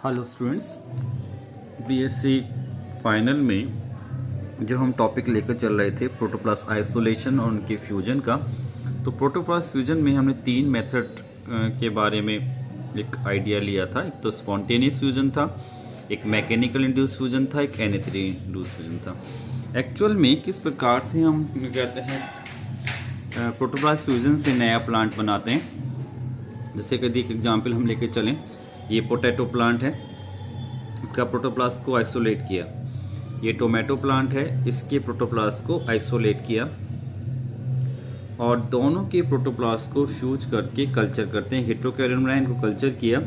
Hello students, BSc final में जो हम टॉपिक लेकर चल रहे थे प्रोटोप्लास्ट आइसोलेशन और उनके फ्यूजन का। तो प्रोटोप्लास्ट फ्यूजन में हमने तीन मेथड के बारे में एक आइडिया लिया था। एक तो स्पॉन्टेनियस फ्यूजन था, एक मैकेनिकल इंड्यूस फ्यूजन था, एक NA3 इंड्यूस फ्यूजन था। एक्चुअल में किस प्रकार से हम कहते हैं प्रोटोप्लास्ट फ्यूजन से नया प्लांट बनाते हैं। जैसे कि एक एग्जांपल हम लेके चलें, ये पोटैटो प्लांट है, इसका प्रोटोप्लास्ट को आइसोलेट किया। ये टोमेटो प्लांट है, इसके प्रोटोप्लास्ट को आइसोलेट किया और दोनों के प्रोटोप्लास्ट को फ्यूज करके कल्चर करते हैं। हेट्रोकैरियोन को कल्चर किया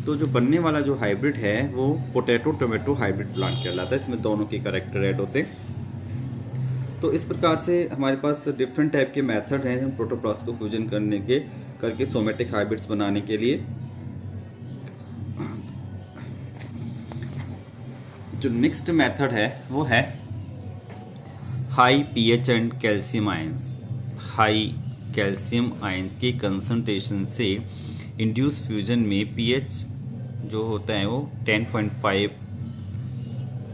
तो जो बनने वाला जो हाइब्रिड है वो पोटैटो टोमेटो हाइब्रिड प्लांट कहलाता है। इसमें दोनों के कैरेक्टर ऐड होते हैं। तो इस प्रकार से हमारे पास डिफरेंट टाइप के मेथड हैं हम प्रोटोप्लास्ट को फ्यूजन करके सोमेटिक हाइब्रिड्स बनाने के लिए। जो नेक्स्ट मेथड है वो है high pH and calcium ions. High calcium ions की कंसंट्रेशन से इंड्यूस फ्यूजन में पीएच जो होता है वो 10.5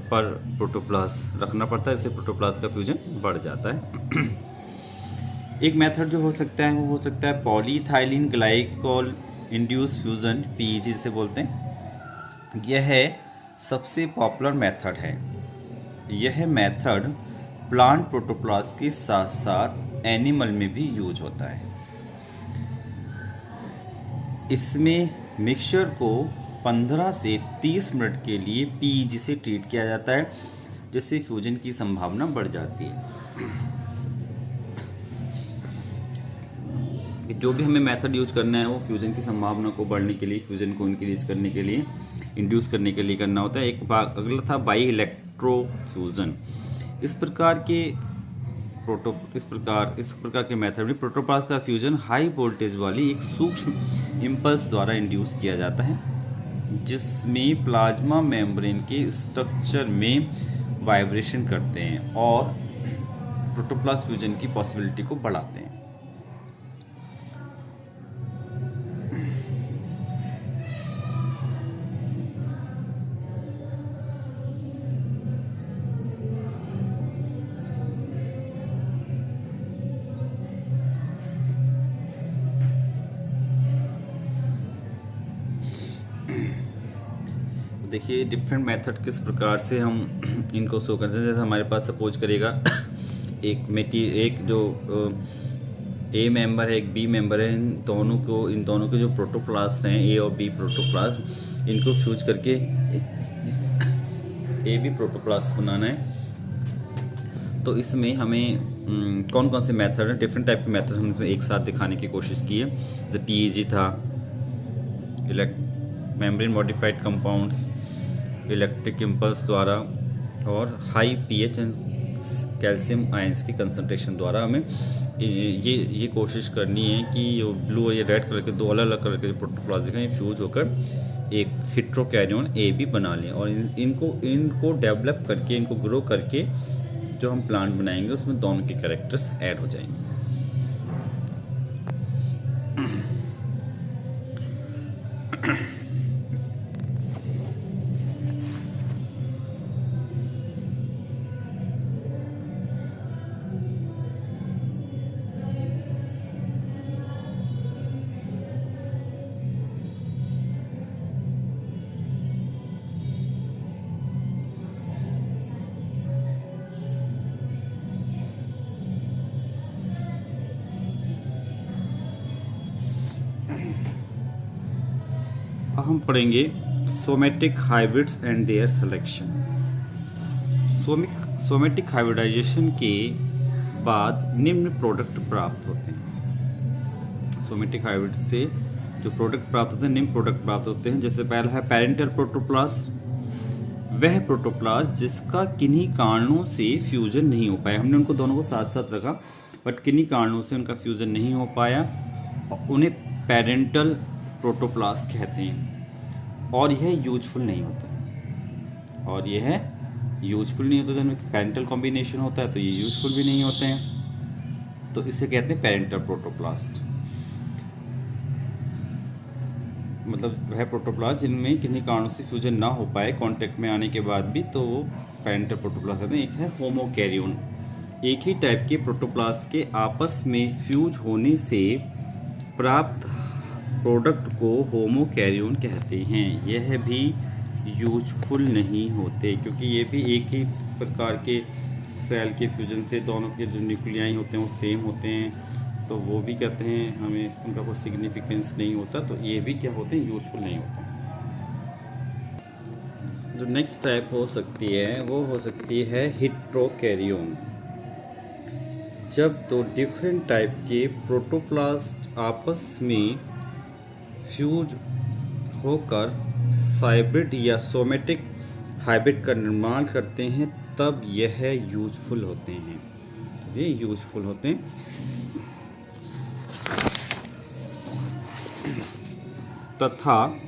पर प्रोटोप्लास्ट रखना पड़ता है। इससे प्रोटोप्लास्ट का फ्यूजन बढ़ जाता है। एक मेथड जो हो सकता है वो हो सकता है polyethylene glycol induce fusion, PEG से बोलते हैं। यह सबसे पॉपुलर मेथड है। यह मेथड प्लांट प्रोटोप्लास्ट के साथ साथ एनिमल में भी यूज होता है। इसमें मिक्सचर को 15 से 30 मिनट के लिए पीईजी से ट्रीट किया जाता है, जिससे फ्यूजन की संभावना बढ़ जाती है। जो भी हमें मेथड यूज करना है वो फ्यूजन की संभावना को बढ़ने के लिए, फ्यूजन को इंक्रीज करने के लिए, इंड्यूस करने के लिए करना होता है। एक भाग अगला था बाई इलेक्ट्रो फ्यूजन। इस प्रकार के मेथड में प्रोटोप्लास्ट का फ्यूजन हाई वोल्टेज वाली एक सूक्ष्म इम्पल्स द्वारा इंड्यूस किया जाता है, जिसमें प्लाज्मा मेम्ब्रेन के स्ट्रक्चर में वाइब्रेशन करते हैं और प्रोटोप्लास्ट फ्यूजन की पॉसिबिलिटी को बढ़ाते हैं। देखिए डिफरेंट मेथड किस प्रकार से हम इनको शो करते हैं। जैसे हमारे पास सपोज करेगा एक जो ए मेंबर है, एक बी मेंबर है। इन दोनों के जो प्रोटोप्लास्ट हैं, ए और बी प्रोटोप्लास्ट, इनको फ्यूज करके ए बी प्रोटोप्लास्ट बनाना है। तो इसमें हमें कौन कौन से मेथड हैं, डिफरेंट टाइप के मेथड हम इसमें एक साथ दिखाने की कोशिश की है। जैसे पीईजी था, membrane modified compounds, electric impulse द्वारा, और high pH and calcium ions की कंसंट्रेशन द्वारा हमें ये कोशिश करनी है कि ये ब्लू और ये रेड कलर के दो अलग अलग कलर के जो प्रोटोप्लास्ट दिखाएं फ्यूज होकर एक हेट्रोकैरियोन ए बी बना लें और इनको डेवलप करके, इनको ग्रो करके जो हम प्लांट बनाएंगे उसमें दोनों के कैरेक्टर्स ऐड हो जाएंगे। हम पढ़ेंगे somatic hybrids and their selection. Somatic hybridization के बाद निम्न प्रोडक्ट प्राप्त होते हैं। सोमेटिक हाइब्रिड से जो प्रोडक्ट प्राप्त होते हैं, निम्न प्रोडक्ट प्राप्त होते हैं। जैसे पहला है पेरेंटल प्रोटोप्लास्ट, वह प्रोटोप्लास्ट जिसका किन्हीं कारणों से फ्यूजन नहीं हो पाया। हमने उनको दोनों को साथ साथ रखा, बट किन्हीं कारणों से उनका फ्यूजन नहीं हो पाया, उन्हें पेरेंटल प्रोटोप्लास्ट कहते हैं और यह यूजफुल नहीं होता। जब पेरेंटल कॉम्बिनेशन होता है तो ये यूजफुल भी नहीं होते हैं, तो इसे कहते हैं पेरेंटल प्रोटोप्लास्ट। मतलब वह प्रोटोप्लास्ट जिनमें किन्हीं कारणों से फ्यूजन ना हो पाए कांटेक्ट में आने के बाद भी, तो वो पेरेंटल प्रोटोप्लास्ट कहते हैं। एक है होमोकैरियोन, एक ही टाइप के प्रोटोप्लास्ट के आपस में फ्यूज होने से प्राप्त प्रोडक्ट को होमोकैरियोन कहते हैं। यह भी यूजफुल नहीं होते क्योंकि ये भी एक ही प्रकार के सेल के फ्यूजन से दोनों के जो न्यूक्लियाई होते हैं वो सेम होते हैं, तो वो भी कहते हैं हमें उनका कोई सिग्निफिकेंस नहीं होता, तो ये भी क्या होते हैं, यूजफुल नहीं होते। जो नेक्स्ट टाइप हो सकती है वो हो सकती है हेटेरोकैरियोन। जब दो डिफरेंट टाइप के प्रोटोप्लास्ट आपस में फ्यूज होकर साइब्रिड या सोमेटिक हाइब्रिड का निर्माण करते हैं, तब यह यूजफुल होते हैं। ये यूजफुल होते हैं। तथा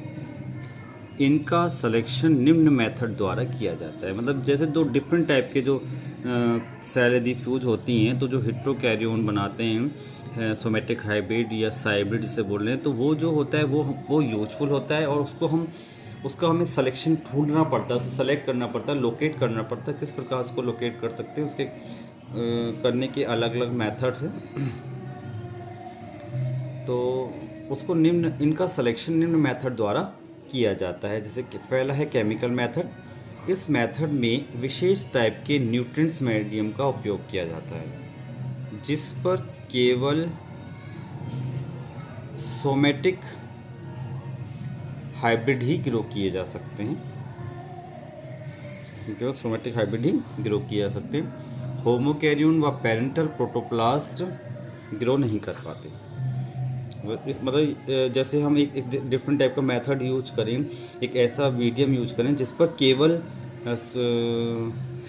इनका सिलेक्शन निम्न मेथड द्वारा किया जाता है। मतलब जैसे दो डिफरेंट टाइप के जो सेल यदि फ्यूज होती हैं, तो जो हेटेरोकैरियोन बनाते हैं सोमेटिक हाइब्रिड या साइब्रिड जिसे बोल रहे हैं, तो वो जो होता है वो यूजफुल होता है, और उसका हमें सिलेक्शन ढूंढना पड़ता है, उसे सेलेक्ट करना पड़ता है, लोकेट करना पड़ता है। किस प्रकार उसको लोकेट कर सकते हैं, उसके करने के अलग अलग मेथड्स हैं। तो उसको इनका सिलेक्शन निम्न मेथड द्वारा किया जाता है। जैसे कि पहला है केमिकल मेथड। इस मेथड में विशेष टाइप के न्यूट्रिएंट्स मीडियम का उपयोग किया जाता है, जिस पर केवल सोमेटिक हाइब्रिड ही ग्रो किए जा सकते हैं। केवल सोमेटिक हाइब्रिड ही ग्रो किए जा सकते हैं। होमोकैरियोन व पेरेंटल प्रोटोप्लास्ट ग्रो नहीं कर पाते। इस मतलब जैसे हम एक डिफरेंट टाइप का मेथड यूज करें, एक ऐसा मीडियम यूज करें जिस पर केवल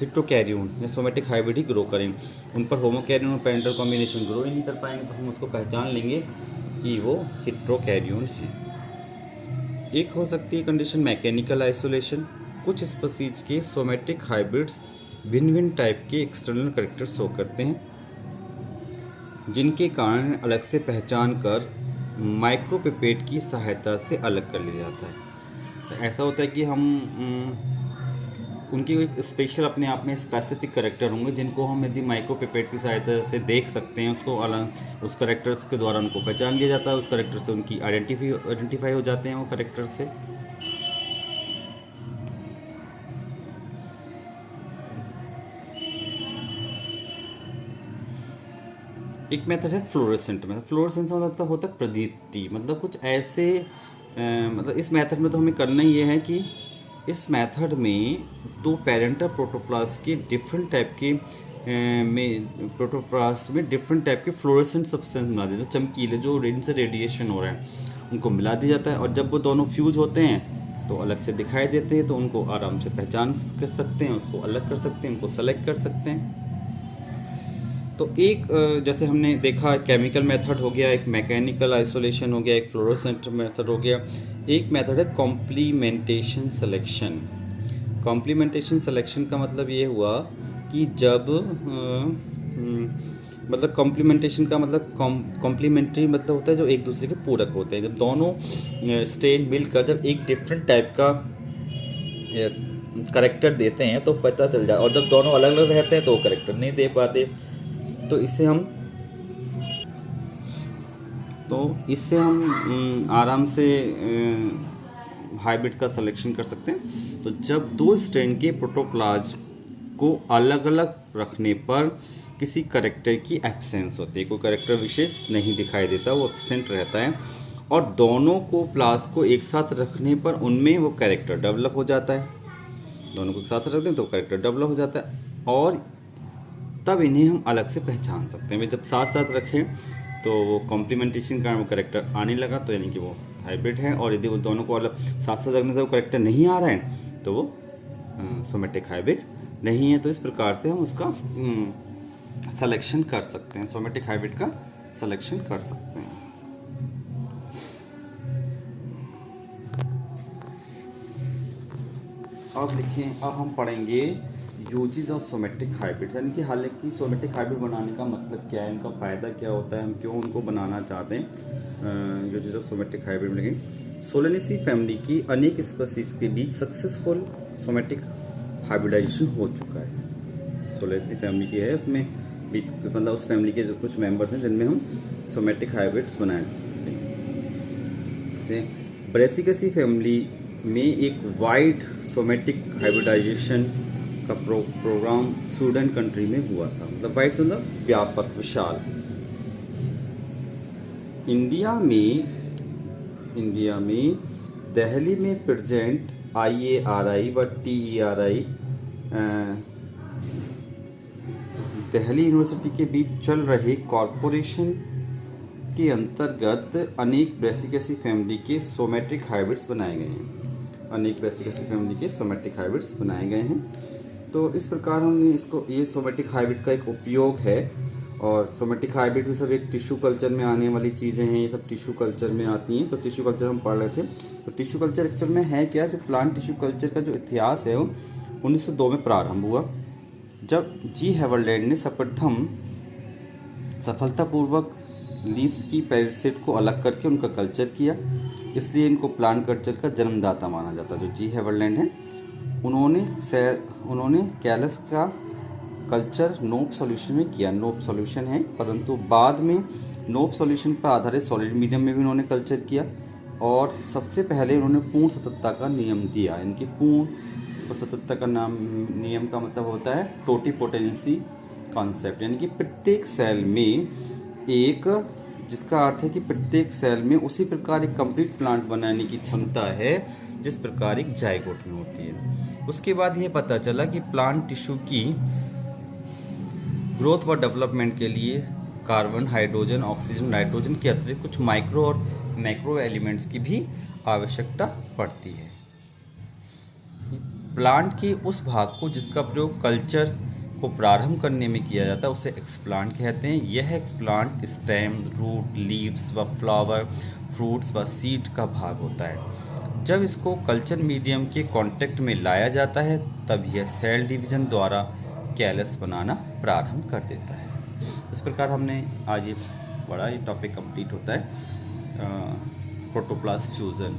हेटेरोकैरियोन या सोमेटिक हाइब्रिड ही ग्रो करें, उन पर होमोकैरियोन और पेरेंटल कॉम्बिनेशन ग्रो ही नहीं कर पाएंगे, तो हम उसको पहचान लेंगे कि वो हेटेरोकैरियोन है। एक हो सकती है कंडीशन मैकेनिकल आइसोलेशन। कुछ स्पीशीज के सोमेटिक हाइब्रिड्स भिन्न भिन्न टाइप के एक्सटर्नल कैरेक्टर शो करते हैं, जिनके कारण अलग से पहचान कर माइक्रोपिपेट की सहायता से अलग कर लिया जाता है। तो ऐसा होता है कि हम उनकी एक स्पेशल अपने आप में स्पेसिफिक कैरेक्टर होंगे, जिनको हम यदि माइक्रोपिपेट की सहायता से देख सकते हैं, उसको अलग उस कैरेक्टर्स के द्वारा उनको पहचान लिया जाता है, उस कैरेक्टर से उनकी आइडेंटिफाई हो जाते हैं वो कैरेक्टर से। एक मेथड है फ्लोरेसेंट मेथड। फ्लोरेसेंस मतलब होता है प्रदीप्ति। मतलब कुछ ऐसे मतलब इस मेथड में तो हमें करना ही ये है कि इस मेथड में दो पेरेंटल प्रोटोप्लास्ट के डिफरेंट टाइप के प्रोटोप्लास्ट में डिफरेंट टाइप के फ्लोरेसेंट सब्सटेंस मिला दिए, जो चमकीले, जो इनसे रेडिएशन हो रहा है, उनको मिला दिया जाता है। और जब वो दोनों फ्यूज होते हैं तो अलग से दिखाई देते हैं, तो उनको आराम से पहचान कर सकते हैं, उसको अलग कर सकते हैं, उनको सेलेक्ट कर सकते हैं। तो एक जैसे हमने देखा केमिकल मेथड हो गया, एक मैकेनिकल आइसोलेशन हो गया, एक फ्लोरोसेंट मेथड हो गया। एक मेथड है कॉम्प्लीमेंटेशन सिलेक्शन। कॉम्प्लीमेंटेशन सिलेक्शन का मतलब ये हुआ कि जब मतलब कॉम्प्लीमेंटेशन का मतलब कॉम्प्लीमेंट्री मतलब होता है जो एक दूसरे के पूरक होते हैं। जब दोनों स्ट्रेन मिलकर जब एक डिफरेंट टाइप का करेक्टर देते हैं तो पता चल जाए, और जब दोनों अलग अलग रहते हैं तो वो करेक्टर नहीं दे पाते। तो इससे हम आराम से हाइब्रिड का सिलेक्शन कर सकते हैं। तो जब दो स्ट्रेन के प्रोटोप्लाज्म को अलग अलग रखने पर किसी करेक्टर की एब्सेंस होती है, कोई करेक्टर विशेष नहीं दिखाई देता, वो एब्सेंट रहता है, और दोनों को प्लास को एक साथ रखने पर उनमें वो करेक्टर डेवलप हो जाता है। दोनों को एक साथ रख दें तो करेक्टर डेवलप हो जाता है, और तब इन्हें हम अलग से पहचान सकते हैं। जब साथ साथ रखें तो वो कॉम्प्लीमेंटेशन का वो करेक्टर आने लगा, तो यानी कि वो हाइब्रिड है। और यदि वो दोनों को अलग साथ साथ रखने से वो करेक्टर नहीं आ रहा है तो वो सोमेटिक हाइब्रिड नहीं है। तो इस प्रकार से हम उसका सिलेक्शन कर सकते हैं, सोमेटिक हाइब्रिड का सिलेक्शन कर सकते हैं। अब देखें, अब हम पढ़ेंगे यूजेस ऑफ सोमेटिक हाइब्रिड, यानी कि हालांकि सोमेटिक हाइब्रिड बनाने का मतलब क्या है, इनका फ़ायदा क्या होता है, हम क्यों उनको बनाना चाहते हैं। यूजेस ऑफ सोमेटिक हाइब्रिड में सोलेनेसी फैमिली की अनेक स्पीसीज के बीच सक्सेसफुल सोमेटिक हाइब्रिडाइजेशन हो चुका है। सोलेनेसी फैमिली की है, उसमें बीच मतलब उस फैमिली के जो कुछ मेंबर्स हैं जिनमें हम सोमेटिक हाइब्रिड्स बनाए सकते हैं। जैसे ब्रेसिकेसी फैमिली में एक वाइड सोमेटिक हाइब्रिडाइजेशन का प्रोग्राम स्वीडन कंट्री में हुआ था। मतलब वाइड मतलब व्यापक, विशाल। इंडिया में दिल्ली में प्रेजेंट IARI व TERI दिल्ली यूनिवर्सिटी के बीच चल रहे कॉरपोरेशन के अंतर्गत अनेक ब्रेसिकेसी फैमिली के सोमेट्रिक हाइब्रिड्स बनाए गए हैं। अनेक ब्रेसिकेसी फैमिली के सोमेट्रिक हाइब्रिड्स बनाए गए हैं। तो इस प्रकार हमने इसको, ये सोमेट्रिक हाइब्रिड का एक उपयोग है। और सोमेट्रिक हाइब्रिड भी सब एक टिश्यू कल्चर में आने वाली चीज़ें हैं, ये सब टिश्यू कल्चर में आती हैं। तो टिश्यू कल्चर हम पढ़ रहे थे। तो टिश्यू कल्चर एक्चुअल में है क्या, जो प्लांट टिश्यू कल्चर का जो इतिहास है वो 1902 में प्रारंभ हुआ, जब जी हेवरलैंड ने सर्वप्रथम सफलतापूर्वक लीव्स की पैरासाइट को अलग करके उनका कल्चर किया। इसलिए इनको प्लांट कल्चर का जन्मदाता माना जाता है। जो जी हेवरलैंड है, उन्होंने कैलस का कल्चर नोब सॉल्यूशन में किया। नोब सॉल्यूशन है, परंतु बाद में नोब सॉल्यूशन पर आधारित सॉलिड मीडियम में भी उन्होंने कल्चर किया। और सबसे पहले उन्होंने पूर्ण सततता का नियम दिया। इनकी पूर्ण सततता का नियम का मतलब होता है टोटीपोटेंसी कॉन्सेप्ट, यानी कि प्रत्येक सेल में एक, जिसका अर्थ है कि प्रत्येक सेल में उसी प्रकार एक कंप्लीट प्लांट बनाने की क्षमता है जिस प्रकार एक जायगोट में होती है। उसके बाद ये पता चला कि प्लांट टिश्यू की ग्रोथ व डेवलपमेंट के लिए कार्बन, हाइड्रोजन, ऑक्सीजन, नाइट्रोजन के अतिरिक्त कुछ माइक्रो और मैक्रो एलिमेंट्स की भी आवश्यकता पड़ती है। प्लांट के उस भाग को जिसका प्रयोग कल्चर को प्रारंभ करने में किया जाता है उसे एक्सप्लांट कहते हैं। यह एक्सप्लांट स्टेम, रूट, लीव्स व फ्लावर, फ्रूट्स व सीड का भाग होता है। जब इसको कल्चर मीडियम के कांटेक्ट में लाया जाता है तब यह सेल डिवीजन द्वारा कैलस बनाना प्रारंभ कर देता है। इस प्रकार हमने आज ये टॉपिक कंप्लीट होता है प्रोटोप्लास्ट फ्यूजन।